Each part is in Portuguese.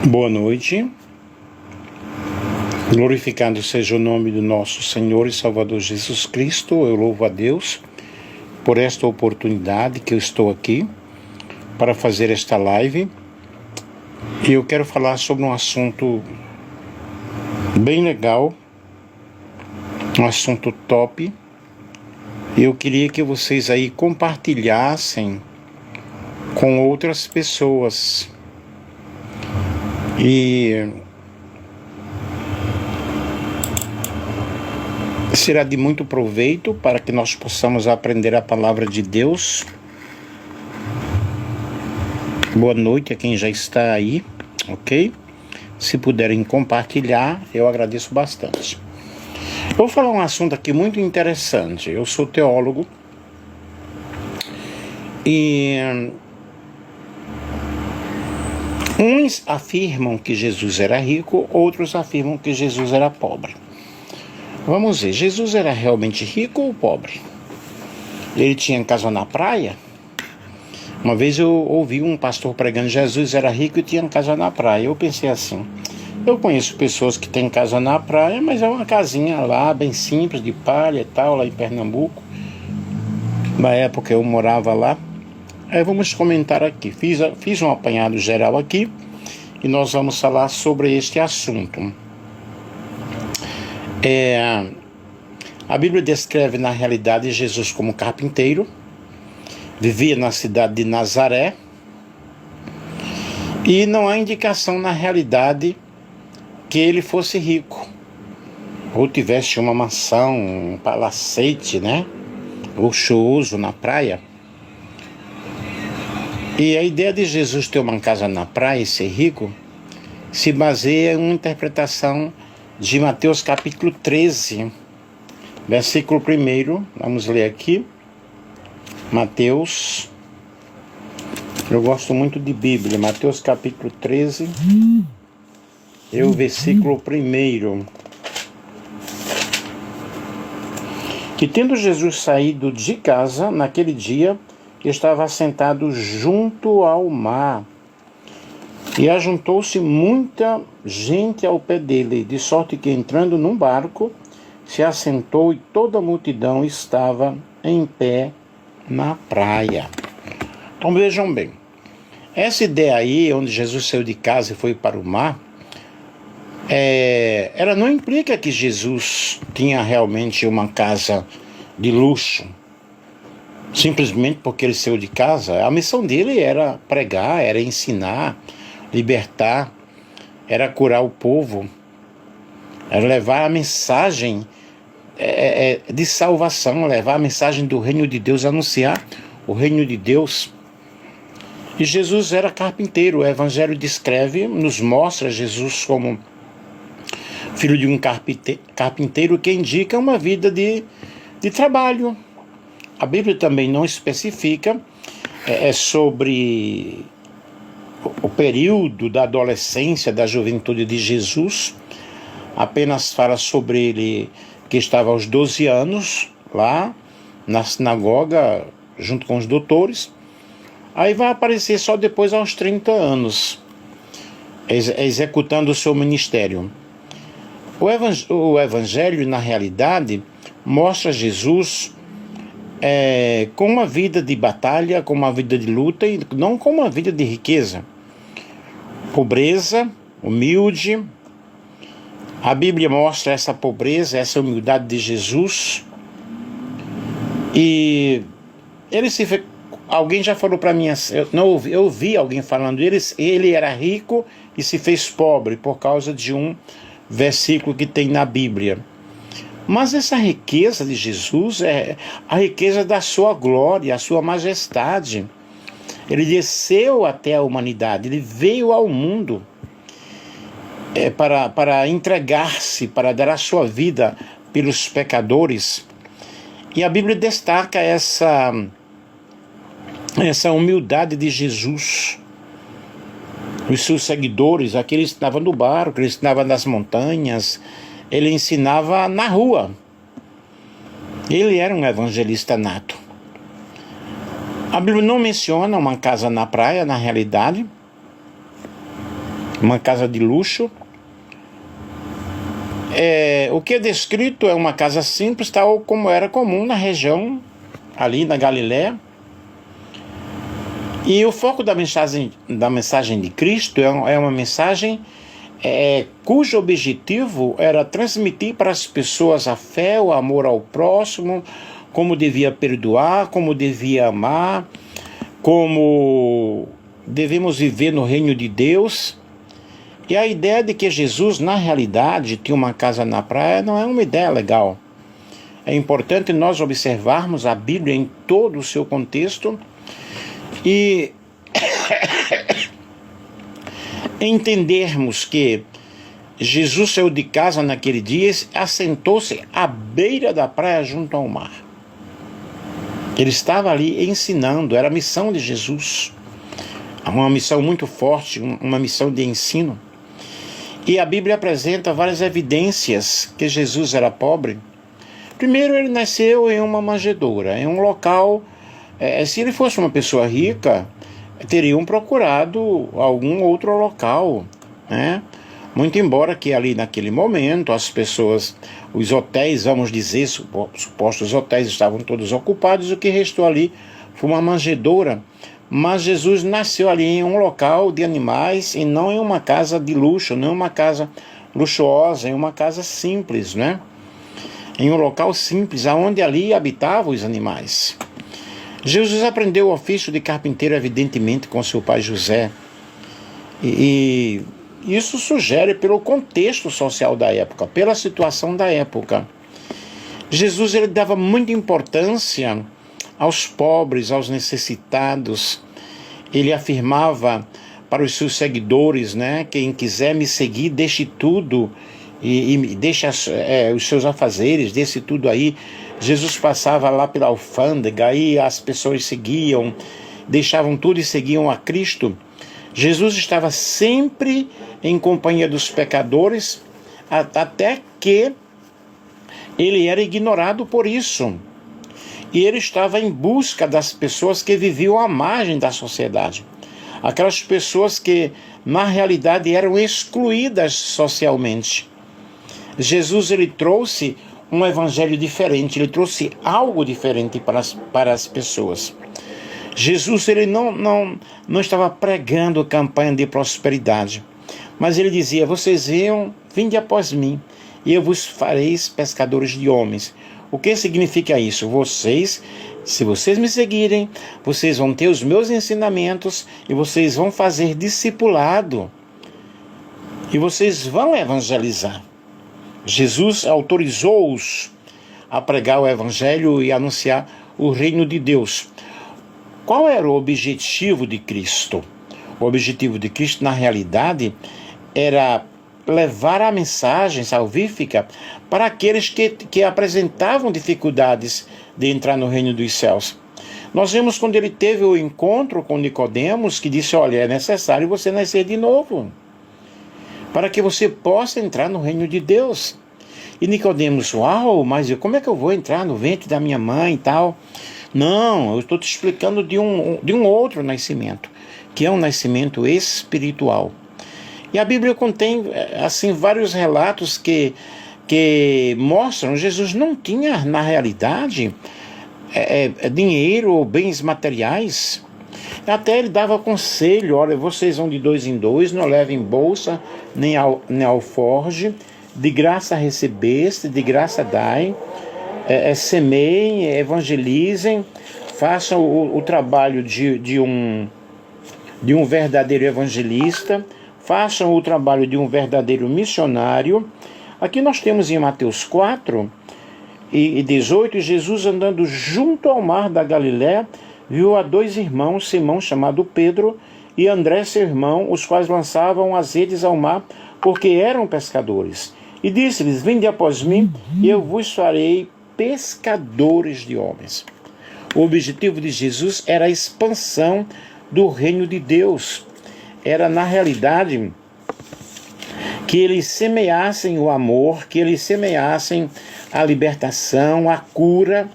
Boa noite, glorificado seja o nome do nosso Senhor e Salvador Jesus Cristo. Eu louvo a Deus por esta oportunidade que eu estou aqui para fazer esta live. E eu quero falar sobre um assunto bem legal, um assunto top. Eu queria que vocês aí compartilhassem com outras pessoas. E será de muito proveito para que nós possamos aprender a palavra de Deus. Boa noite a quem já está aí, ok? Se puderem compartilhar, eu agradeço bastante. Eu vou falar um assunto aqui muito interessante. Eu sou teólogo e uns afirmam que Jesus era rico, outros afirmam que Jesus era pobre. Vamos ver, Jesus era realmente rico ou pobre? Ele tinha casa na praia? Uma vez eu ouvi um pastor pregando Jesus era rico e tinha casa na praia. Eu pensei assim, eu conheço pessoas que têm casa na praia, mas é uma casinha lá, bem simples, de palha e tal, lá em Pernambuco. Na época eu morava lá. Aí vamos comentar aqui, fiz um apanhado geral aqui e nós vamos falar sobre este assunto. A Bíblia descreve na realidade Jesus como carpinteiro, vivia na cidade de Nazaré e não há indicação na realidade que ele fosse rico ou tivesse uma mansão, um palacete, né, luxuoso na praia. E a ideia de Jesus ter uma casa na praia e ser rico se baseia em uma interpretação de Mateus capítulo 13, versículo 1. Vamos ler aqui. Mateus. Eu gosto muito de Bíblia. Mateus capítulo 13. E o versículo 1. Que tendo Jesus saído de casa naquele dia, estava sentado junto ao mar, e ajuntou-se muita gente ao pé dele, de sorte que, entrando num barco, se assentou e toda a multidão estava em pé na praia. Então vejam bem, essa ideia aí, onde Jesus saiu de casa e foi para o mar, ela não implica que Jesus tinha realmente uma casa de luxo, simplesmente porque ele saiu de casa. A missão dele era pregar, era ensinar, libertar, era curar o povo, era levar a mensagem de salvação, levar a mensagem do reino de Deus, anunciar o reino de Deus. E Jesus era carpinteiro. O Evangelho descreve, nos mostra Jesus como filho de um carpinteiro, que indica uma vida de trabalho. A Bíblia também não especifica sobre o período da adolescência, da juventude de Jesus. Apenas fala sobre ele que estava aos 12 anos, lá na sinagoga, junto com os doutores. Aí vai aparecer só depois aos 30 anos, executando o seu ministério. O Evangelho, na realidade, mostra Jesus com uma vida de batalha, com uma vida de luta, e não com uma vida de riqueza. Pobreza, humilde. A Bíblia mostra essa pobreza, essa humildade de Jesus. E alguém já falou para mim, eu ouvi alguém falando, ele era rico e se fez pobre por causa de um versículo que tem na Bíblia. Mas essa riqueza de Jesus é a riqueza da sua glória, a sua majestade. Ele desceu até a humanidade, ele veio ao mundo para entregar-se, para dar a sua vida pelos pecadores. E a Bíblia destaca essa humildade de Jesus. Os seus seguidores, aquele ensinava no barco, ele ensinava nas montanhas, ele ensinava na rua. Ele era um evangelista nato. A Bíblia não menciona uma casa na praia, na realidade. uma casa de luxo. O que é descrito é uma casa simples, tal como era comum na região ali na Galiléia. E o foco da mensagem de Cristo é uma mensagem cujo objetivo era transmitir para as pessoas a fé, o amor ao próximo, como devia perdoar, como devia amar, como devemos viver no reino de Deus. E a ideia de que Jesus, na realidade, tinha uma casa na praia não é uma ideia legal. É importante nós observarmos a Bíblia em todo o seu contexto e entendermos que Jesus saiu de casa naquele dia e assentou-se à beira da praia junto ao mar. Ele estava ali ensinando, era a missão de Jesus. Uma missão muito forte, uma missão de ensino. E a Bíblia apresenta várias evidências que Jesus era pobre. Primeiro, ele nasceu em uma manjedoura, em um local. Se ele fosse uma pessoa rica, teriam procurado algum outro local, né? Muito embora que ali naquele momento as pessoas, os hotéis, vamos dizer, supostos hotéis estavam todos ocupados, o que restou ali foi uma manjedoura. Mas Jesus nasceu ali em um local de animais e não em uma casa de luxo, não em uma casa luxuosa, em uma casa simples, né? Em um local simples, onde ali habitavam os animais. Jesus aprendeu o ofício de carpinteiro, evidentemente, com seu pai José. E isso sugere pelo contexto social da época, pela situação da época. Jesus ele dava muita importância aos pobres, aos necessitados. Ele afirmava para os seus seguidores, né, quem quiser me seguir, deixe tudo e deixe os seus afazeres, deixe tudo aí. Jesus passava lá pela alfândega e as pessoas seguiam, deixavam tudo e seguiam a Cristo. Jesus estava sempre em companhia dos pecadores, até que ele era ignorado por isso. E ele estava em busca das pessoas que viviam à margem da sociedade. Aquelas pessoas que, na realidade, eram excluídas socialmente. Jesus ele trouxe um evangelho diferente, ele trouxe algo diferente para as pessoas. Jesus ele não estava pregando campanha de prosperidade, mas ele dizia: vocês vinde após mim, e eu vos fareis pescadores de homens. O que significa isso? Se vocês me seguirem, vocês vão ter os meus ensinamentos e vocês vão fazer discipulado e vocês vão evangelizar. Jesus autorizou-os a pregar o evangelho e anunciar o reino de Deus. Qual era o objetivo de Cristo? O objetivo de Cristo, na realidade, era levar a mensagem salvífica para aqueles que apresentavam dificuldades de entrar no reino dos céus. Nós vemos quando ele teve o encontro com Nicodemos, que disse: olha, é necessário você nascer de novo, para que você possa entrar no reino de Deus. E Nicodemos: uau, mas como é que eu vou entrar no ventre da minha mãe e tal? Não, eu estou te explicando de um outro nascimento, que é um nascimento espiritual. E a Bíblia contém assim vários relatos que mostram que Jesus não tinha, na realidade, dinheiro ou bens materiais. Até ele dava conselho: olha, vocês vão de 2 em 2, não levem bolsa nem alforge, de graça recebeste, de graça dai, semeiem, evangelizem, façam o trabalho de um verdadeiro evangelista, façam o trabalho de um verdadeiro missionário. Aqui nós temos em Mateus 4 e 18, Jesus andando junto ao mar da Galiléia, viu a 2 irmãos, Simão, chamado Pedro, e André, seu irmão, os quais lançavam as redes ao mar, porque eram pescadores. E disse-lhes: vinde após mim, e eu vos farei pescadores de homens. O objetivo de Jesus era a expansão do reino de Deus. Era, na realidade, que eles semeassem o amor, que eles semeassem a libertação, a cura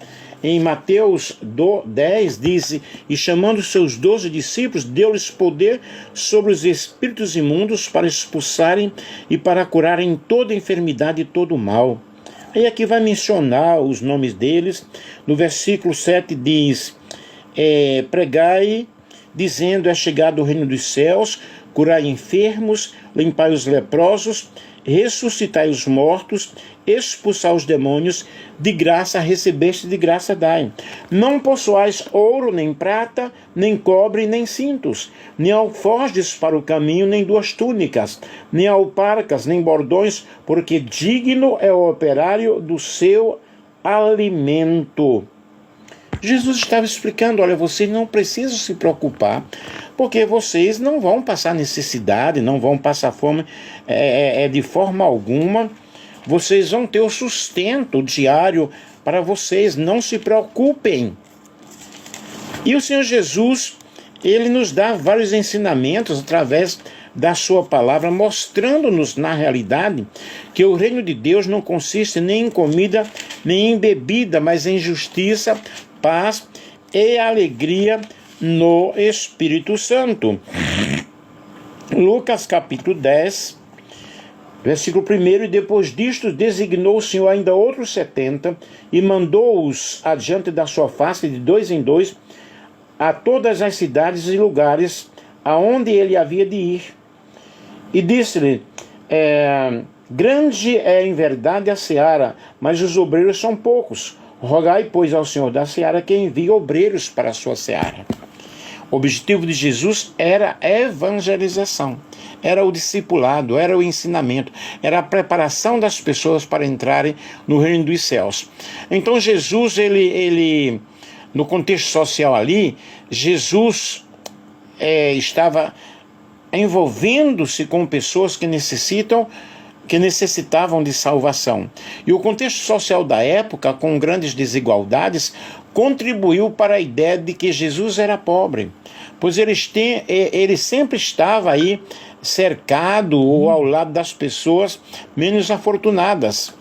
em Mateus 10, diz: e chamando seus 12 discípulos, deu-lhes poder sobre os espíritos imundos para expulsarem e para curarem toda enfermidade e todo mal. Aí aqui vai mencionar os nomes deles. No versículo 7 diz: pregai, dizendo: é chegado o reino dos céus, curai enfermos, limpai os leprosos, ressuscitai os mortos, expulsai os demônios, de graça recebeste, de graça dai. Não possuais ouro, nem prata, nem cobre, nem cintos, nem alforjes para o caminho, nem 2 túnicas, nem alparcas, nem bordões, porque digno é o operário do seu alimento. Jesus estava explicando: olha, vocês não precisam se preocupar, porque vocês não vão passar necessidade, não vão passar fome de forma alguma. Vocês vão ter o sustento diário para vocês, não se preocupem. E o Senhor Jesus, ele nos dá vários ensinamentos através da sua palavra, mostrando-nos na realidade que o reino de Deus não consiste nem em comida, nem em bebida, mas em justiça, paz e alegria no Espírito Santo. Lucas capítulo 10, versículo 1: e depois disto designou o Senhor ainda outros 70 e mandou-os adiante da sua face de 2 em 2 a todas as cidades e lugares aonde ele havia de ir. E disse-lhe: grande é em verdade a seara, mas os obreiros são poucos. Rogai, pois, ao Senhor da seara que envie obreiros para a sua seara. O objetivo de Jesus era a evangelização, era o discipulado, era o ensinamento, era a preparação das pessoas para entrarem no reino dos céus. Então Jesus, ele no contexto social ali, Jesus estava envolvendo-se com pessoas que necessitavam de salvação. E o contexto social da época, com grandes desigualdades, contribuiu para a ideia de que Jesus era pobre, pois ele sempre estava aí cercado ou ao lado das pessoas menos afortunadas.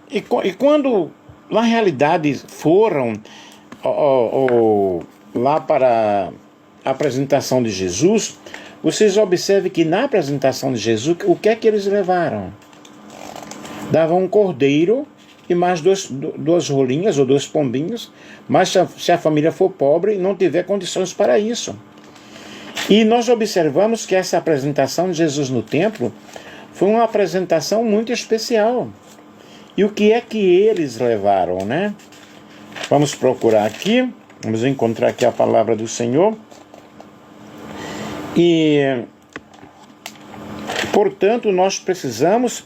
E quando, na realidade, foram lá para a apresentação de Jesus, vocês observem que na apresentação de Jesus, o que é que eles levaram? Davam um cordeiro e mais duas rolinhas ou 2 pombinhos, mas se a família for pobre e não tiver condições para isso. E nós observamos que essa apresentação de Jesus no templo foi uma apresentação muito especial. E o que é que eles levaram, né? Vamos procurar aqui, vamos encontrar aqui a palavra do Senhor. E, portanto, nós precisamos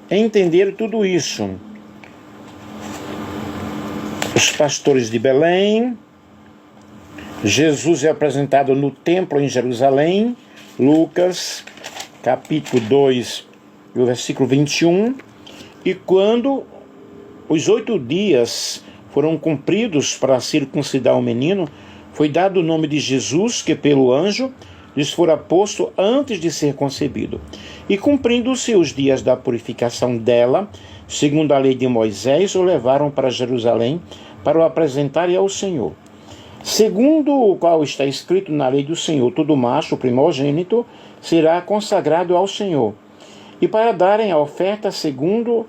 entender tudo isso. Os pastores de Belém, Jesus é apresentado no templo em Jerusalém, Lucas, capítulo 2, o versículo 21, e quando os 8 dias foram cumpridos para circuncidar o menino, foi dado o nome de Jesus, que pelo anjo lhes fora posto antes de ser concebido. E cumprindo-se os dias da purificação dela, segundo a lei de Moisés, o levaram para Jerusalém para o apresentarem ao Senhor. Segundo o qual está escrito na lei do Senhor, todo macho primogênito será consagrado ao Senhor. E para darem a oferta segundo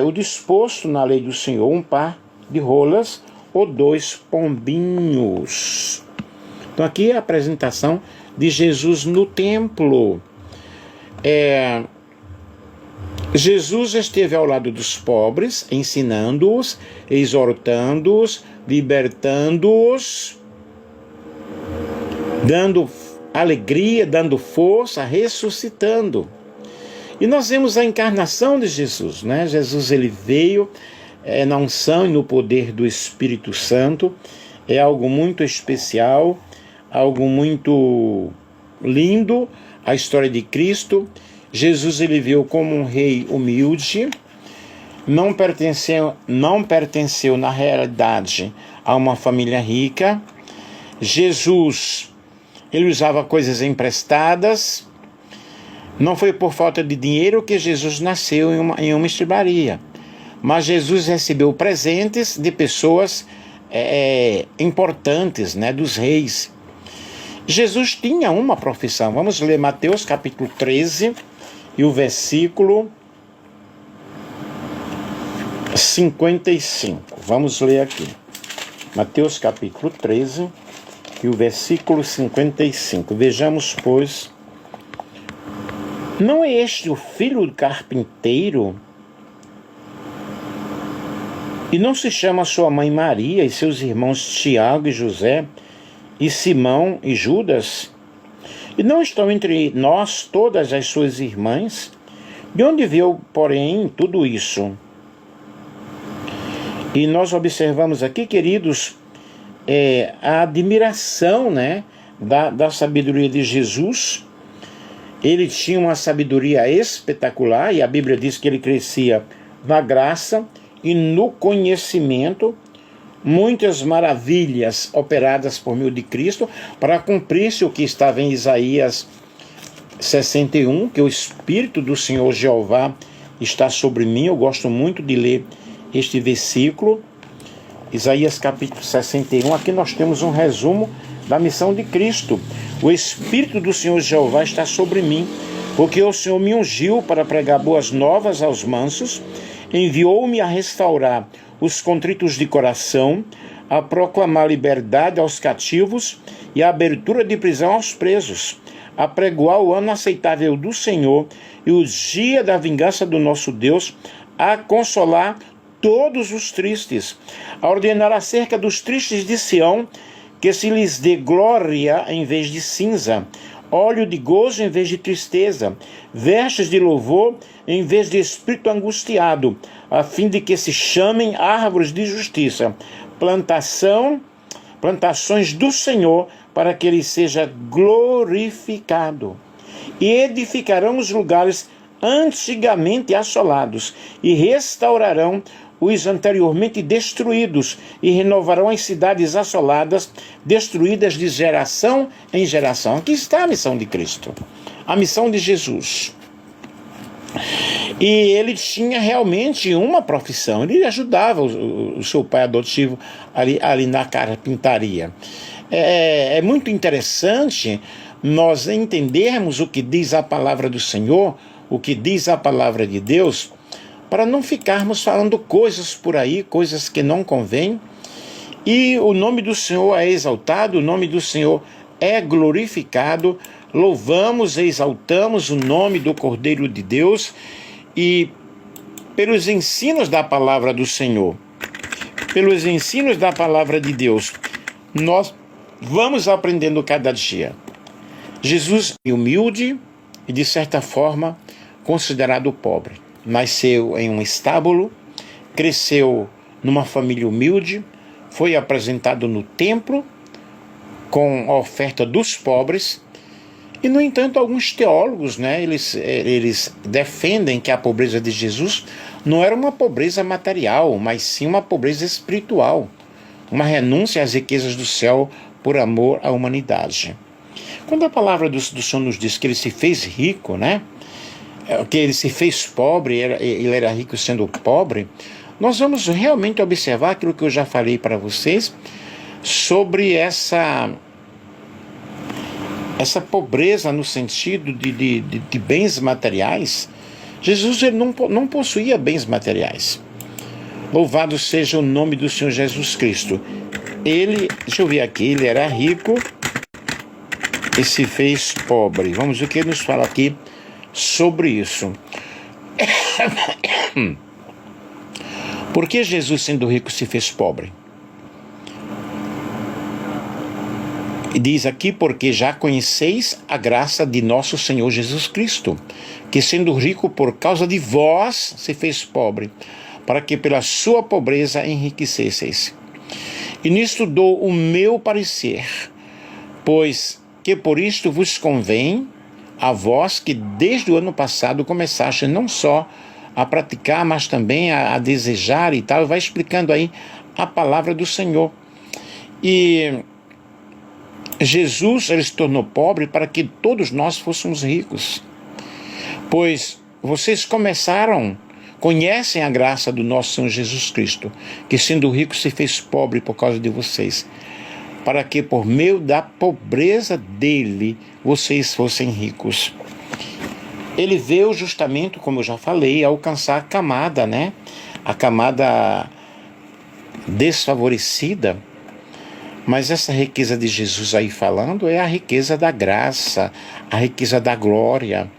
o disposto na lei do Senhor, 1 par de rolas ou 2 pombinhos. Então aqui é a apresentação de Jesus no templo. Jesus esteve ao lado dos pobres, ensinando-os, exortando-os, libertando-os, dando alegria, dando força, ressuscitando. E nós vemos a encarnação de Jesus, né? Jesus, ele veio na unção e no poder do Espírito Santo. É algo muito especial, algo muito lindo, a história de Cristo. Jesus, ele veio como um rei humilde, não pertenceu na realidade a uma família rica. Jesus, ele usava coisas emprestadas. Não foi por falta de dinheiro que Jesus nasceu em uma estrebaria, mas Jesus recebeu presentes de pessoas importantes, né, dos reis. Jesus tinha uma profissão. Vamos ler Mateus capítulo 13 e o versículo 55. Vamos ler aqui. Mateus capítulo 13 e o versículo 55. Vejamos, pois. Não é este o filho do carpinteiro? E não se chama sua mãe Maria e seus irmãos Tiago e José e Simão e Judas? E não estão entre nós todas as suas irmãs? De onde veio, porém, tudo isso? E nós observamos aqui, queridos, a admiração, né, da sabedoria de Jesus. Ele tinha uma sabedoria espetacular, e a Bíblia diz que ele crescia na graça e no conhecimento, muitas maravilhas operadas por meio de Cristo, para cumprir-se o que estava em Isaías 61, que o Espírito do Senhor Jeová está sobre mim. Eu gosto muito de ler este versículo, Isaías capítulo 61. Aqui nós temos um resumo da missão de Cristo. O Espírito do Senhor Jeová está sobre mim, porque o Senhor me ungiu para pregar boas novas aos mansos, enviou-me a restaurar os contritos de coração, a proclamar liberdade aos cativos e a abertura de prisão aos presos, a pregoar o ano aceitável do Senhor e o dia da vingança do nosso Deus, a consolar todos os tristes, a ordenar acerca dos tristes de Sião, que se lhes dê glória em vez de cinza, óleo de gozo em vez de tristeza, vestes de louvor em vez de espírito angustiado, a fim de que se chamem árvores de justiça, plantações do Senhor, para que ele seja glorificado. E edificarão os lugares antigamente assolados, e restaurarão os anteriormente destruídos, e renovarão as cidades assoladas, destruídas de geração em geração. Aqui está a missão de Cristo, a missão de Jesus. E ele tinha realmente uma profissão, ele ajudava o seu pai adotivo ali na carpintaria. É muito interessante nós entendermos o que diz a palavra do Senhor, o que diz a palavra de Deus, para não ficarmos falando coisas por aí, coisas que não convêm. E o nome do Senhor é exaltado, o nome do Senhor é glorificado. Louvamos e exaltamos o nome do Cordeiro de Deus, e pelos ensinos da palavra do Senhor, pelos ensinos da palavra de Deus, nós vamos aprendendo cada dia. Jesus é humilde e, de certa forma, considerado pobre. Nasceu em um estábulo, cresceu numa família humilde, foi apresentado no templo com a oferta dos pobres. E, no entanto, alguns teólogos, né, eles defendem que a pobreza de Jesus não era uma pobreza material, mas sim uma pobreza espiritual, uma renúncia às riquezas do céu por amor à humanidade. Quando a palavra do Senhor nos diz que ele se fez rico, né, que ele se fez pobre, ele era rico sendo pobre, nós vamos realmente observar aquilo que eu já falei para vocês sobre essa pobreza no sentido de bens materiais. Jesus ele não possuía bens materiais. Louvado seja o nome do Senhor Jesus Cristo. Ele, deixa eu ver aqui, ele era rico e se fez pobre. Vamos ver o que ele nos fala aqui sobre isso. Por que Jesus, sendo rico, se fez pobre? E diz aqui: porque já conheceis a graça de nosso Senhor Jesus Cristo, que sendo rico por causa de vós se fez pobre, para que pela sua pobreza enriquecesseis. E nisto dou o meu parecer, pois que por isto vos convém a vós que desde o ano passado começaste não só a praticar, mas também a desejar e tal. Vai explicando aí a palavra do Senhor. E Jesus ele se tornou pobre para que todos nós fôssemos ricos. Pois vocês conhecem a graça do nosso Senhor Jesus Cristo, que sendo rico se fez pobre por causa de vocês, para que por meio da pobreza dele vocês fossem ricos. Ele veio justamente, como eu já falei, alcançar a camada, né? A camada desfavorecida. Mas essa riqueza de Jesus aí falando é a riqueza da graça, a riqueza da glória.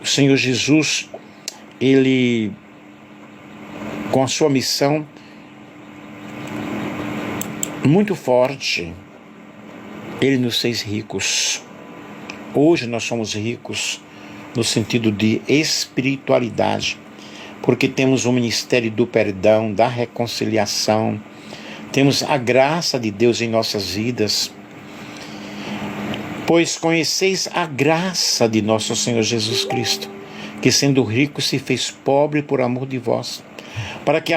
O Senhor Jesus, ele, com a sua missão muito forte, ele nos fez ricos. Hoje nós somos ricos no sentido de espiritualidade, porque temos o ministério do perdão, da reconciliação, temos a graça de Deus em nossas vidas. Pois conheceis a graça de nosso Senhor Jesus Cristo, que sendo rico se fez pobre por amor de vós, para que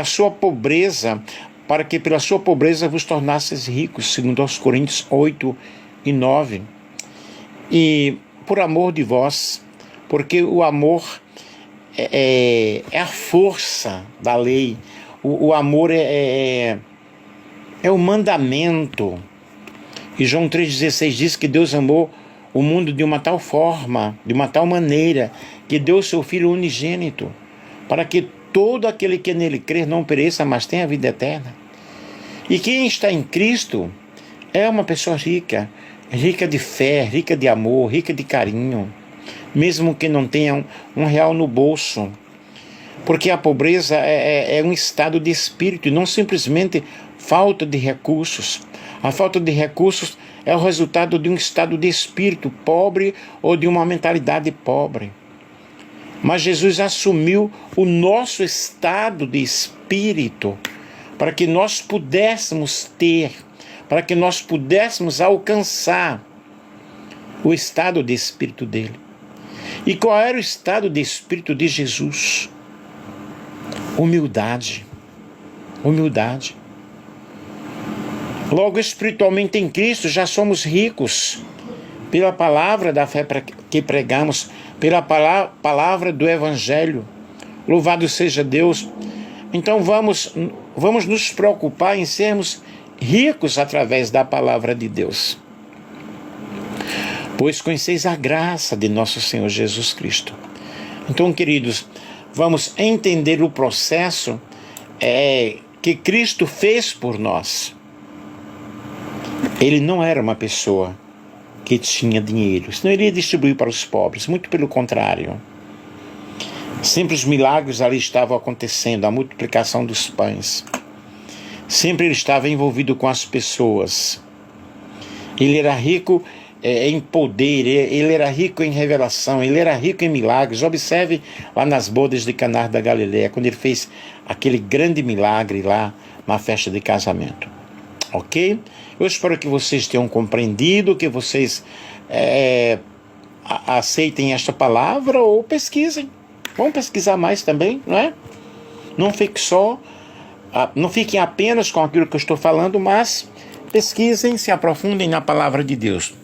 pela sua pobreza vos tornasseis ricos, segundo aos Coríntios 8 e 9. E por amor de vós, porque o amor é a força da lei, o amor é o mandamento. E João 3,16 diz que Deus amou o mundo de uma tal forma, de uma tal maneira, que deu seu Filho unigênito, para que todo aquele que nele crer não pereça, mas tenha a vida eterna. E quem está em Cristo é uma pessoa rica, rica de fé, rica de amor, rica de carinho, mesmo que não tenha um real no bolso. Porque a pobreza é um estado de espírito, e não simplesmente falta de recursos. A falta de recursos é o resultado de um estado de espírito pobre ou de uma mentalidade pobre. Mas Jesus assumiu o nosso estado de espírito para que nós pudéssemos ter, para que nós pudéssemos alcançar o estado de espírito dele. E qual era o estado de espírito de Jesus? Humildade. Humildade. Logo, espiritualmente em Cristo, já somos ricos pela palavra da fé que pregamos, pela palavra do Evangelho. Louvado seja Deus. Então vamos nos preocupar em sermos ricos através da palavra de Deus. Pois conheceis a graça de nosso Senhor Jesus Cristo. Então, queridos, vamos entender o processo que Cristo fez por nós. Ele não era uma pessoa que tinha dinheiro, senão ele ia distribuir para os pobres, muito pelo contrário. Sempre os milagres ali estavam acontecendo, a multiplicação dos pães. Sempre ele estava envolvido com as pessoas. Ele era rico em poder, ele era rico em revelação, ele era rico em milagres. Observe lá nas bodas de Caná da Galileia, quando ele fez aquele grande milagre lá na festa de casamento. Ok? Eu espero que vocês tenham compreendido, que vocês aceitem esta palavra ou pesquisem. Vamos pesquisar mais também, não é? Não fiquem apenas com aquilo que eu estou falando, mas pesquisem, se aprofundem na palavra de Deus.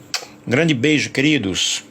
Um grande beijo, queridos.